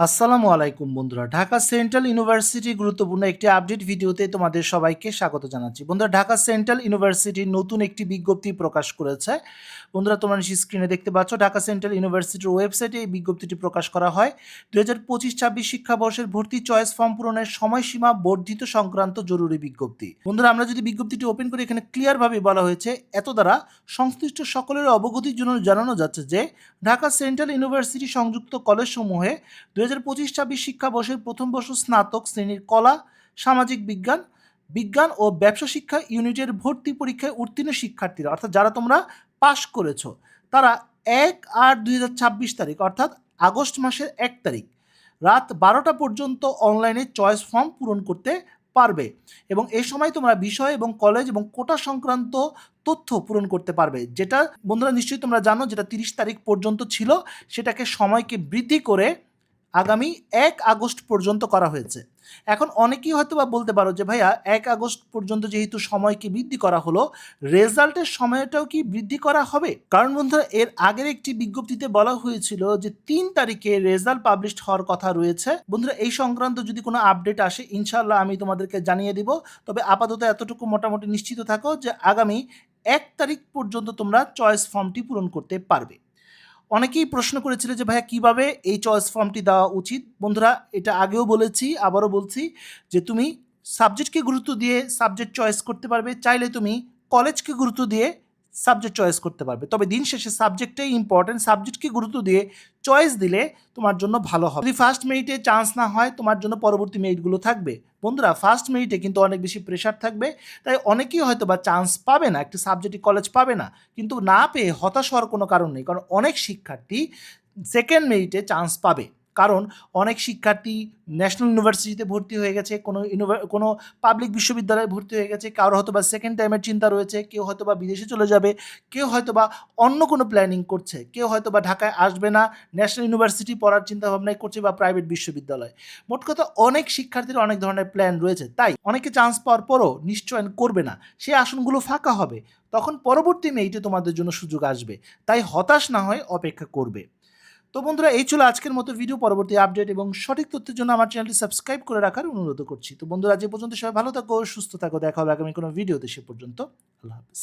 আসসালামু আলাইকুম বন্ধুরা। ঢাকা সেন্ট্রাল ইউনিভার্সিটি গুরুত্বপূর্ণ একটি আপডেট ভিডিওতে তোমাদের সবাইকে স্বাগত জানাচ্ছি। বন্ধুরা, ঢাকা সেন্ট্রাল ইউনিভার্সিটি নতুন একটি বিজ্ঞপ্তি প্রকাশ করেছে। বন্ধুরা, তোমরা নিশ্চয়ই স্ক্রিনে দেখতে পাচ্ছ, ঢাকা সেন্ট্রাল ইউনিভার্সিটির ওয়েবসাইটে এই বিজ্ঞপ্তিটি প্রকাশ করা হয়। 2025-26 শিক্ষাবর্ষের ভর্তি চয়েস ফর্ম পূরণের সময়সীমা বর্ধিত সংক্রান্ত জরুরি বিজ্ঞপ্তি। বন্ধুরা, আমরা যদি বিজ্ঞপ্তিটি ওপেন করি, এখানে ক্লিয়ারভাবে বলা হয়েছে, এত দ্বারা সংশ্লিষ্ট সকলের অবগতির জন্য জানানো যাচ্ছে যে ঢাকা সেন্ট্রাল ইউনিভার্সিটি সংযুক্ত কলেজসমূহে 2025-26 শিক্ষাবর্ষের প্রথম বর্ষ স্নাতক শ্রেণীর কলা, সামাজিক বিজ্ঞান, বিজ্ঞান ও ব্যবসা শিক্ষা ইউনিটের ভর্তি পরীক্ষায় উত্তীর্ণ শিক্ষার্থীরা, অর্থাৎ যারা তোমরা পাশ করেছো, তারা 1/8/2026 তারিখ অর্থাৎ আগস্ট মাসের 1 তারিখ রাত 12টা পর্যন্ত অনলাইনে চয়েস ফর্ম পূরণ করতে পারবে এবং এই সময় তোমরা বিষয় এবং কলেজ এবং কোটা সংক্রান্ত তথ্য পূরণ করতে পারবে। যেটা বন্ধুরা নিশ্চয়ই তোমরা জানো, যেটা 30 তারিখ পর্যন্ত ছিল, সেটাকে সময়কে বৃদ্ধি করে আগামী 1 আগস্ট পর্যন্ত করা হয়েছে। এখন অনেকেই হয়তো বা বলতে পারো যে ভাইয়া, 1 আগস্ট পর্যন্ত যেহেতু সময়কে বৃদ্ধি করা হলো, রেজাল্টের সময়টাও কি বৃদ্ধি করা হবে? কারণ বন্ধুরা, এর আগের একটি বিজ্ঞপ্তিতে বলা হয়েছিল যে 3 তারিখে রেজাল্ট পাবলিশ হওয়ার কথা রয়েছে। বন্ধুরা, এই সংক্রান্ত যদি কোনো আপডেট আসে, ইনশাআল্লাহ আমি তোমাদেরকে জানিয়ে দিব। তবে আপাতত এতটুকু মোটামুটি নিশ্চিত থাকো যে আগামী 1 তারিখ পর্যন্ত তোমরা চয়েস ফর্মটি পূরণ করতে পারবে। অনেকেই প্রশ্ন করেছিল যে ভাইয়া, কিভাবে এই চয়েস ফর্মটি দেওয়া উচিত? বন্ধুরা, এটা আগেও বলেছি, আবারও বলছি, যে তুমি সাবজেক্টকে গুরুত্ব দিয়ে সাবজেক্ট চয়েস করতে পারবে, চাইলে তুমি কলেজকে গুরুত্ব দিয়ে সাবজেক্ট চয়েস করতে পারবে। তবে দিন শেষে সাবজেক্টটাই ইম্পর্টেন্ট, সাবজেক্টকে গুরুত্ব দিয়ে চয়েস দিলে তোমার জন্য ভালো হবে। যদি ফার্স্ট মেরিটে চান্স না হয়, তোমার জন্য পরবর্তী মেরিটগুলো থাকবে। বন্ধুরা, ফার্স্ট মেরিটে কিন্তু অনেক বেশি প্রেশার থাকবে, তাই অনেকেই হয়তো বা চান্স পাবে না, একটা সাবজেক্টে কলেজ পাবে না। কিন্তু না পেয়ে হতাশ হওয়ার কোনো কারণ নেই, কারণ অনেক শিক্ষার্থী সেকেন্ড মেরিটে চান্স পাবে। কারণ অনেক শিক্ষার্থী ন্যাশনাল ইউনিভার্সিটিতে ভর্তি হয়ে গেছে, কোনো পাবলিক বিশ্ববিদ্যালয়ে ভর্তি হয়ে গেছে, কারো হয়তো বা সেকেন্ড টাইমের চিন্তা রয়েছে, কেউ হয়তো বা বিদেশে চলে যাবে, কেউ হয়তো বা অন্য কোনো প্ল্যানিং করছে, কেউ হয়তো বা ঢাকায় আসবে না, ন্যাশনাল ইউনিভার্সিটি পড়ার চিন্তা ভাবনাই করছে বা প্রাইভেট বিশ্ববিদ্যালয়। মোট কথা, অনেক শিক্ষার্থীর অনেক ধরনের প্ল্যান রয়েছে, তাই অনেকে চান্স পাওয়ার পরও নিশ্চয়ন করবে না, সেই আসনগুলো ফাঁকা হবে, তখন পরবর্তী মেরিটে তোমাদের জন্য সুযোগ আসবে। তাই হতাশ না হয়ে অপেক্ষা করবে। তো বন্ধুরা, এই ছিল আজকের মতো ভিডিও। পরবর্তী আপডেট এবং সঠিক তথ্যের জন্য আমার চ্যানেলটি সাবস্ক্রাইব করে রাখার অনুরোধ করছি। তো বন্ধুরা, আজ এ পর্যন্ত সবাই ভালো থাকো, সুস্থ থাকো, দেখা হবে আগামী কোনো ভিডিওতে। সে পর্যন্ত আল্লাহ হাফেজ।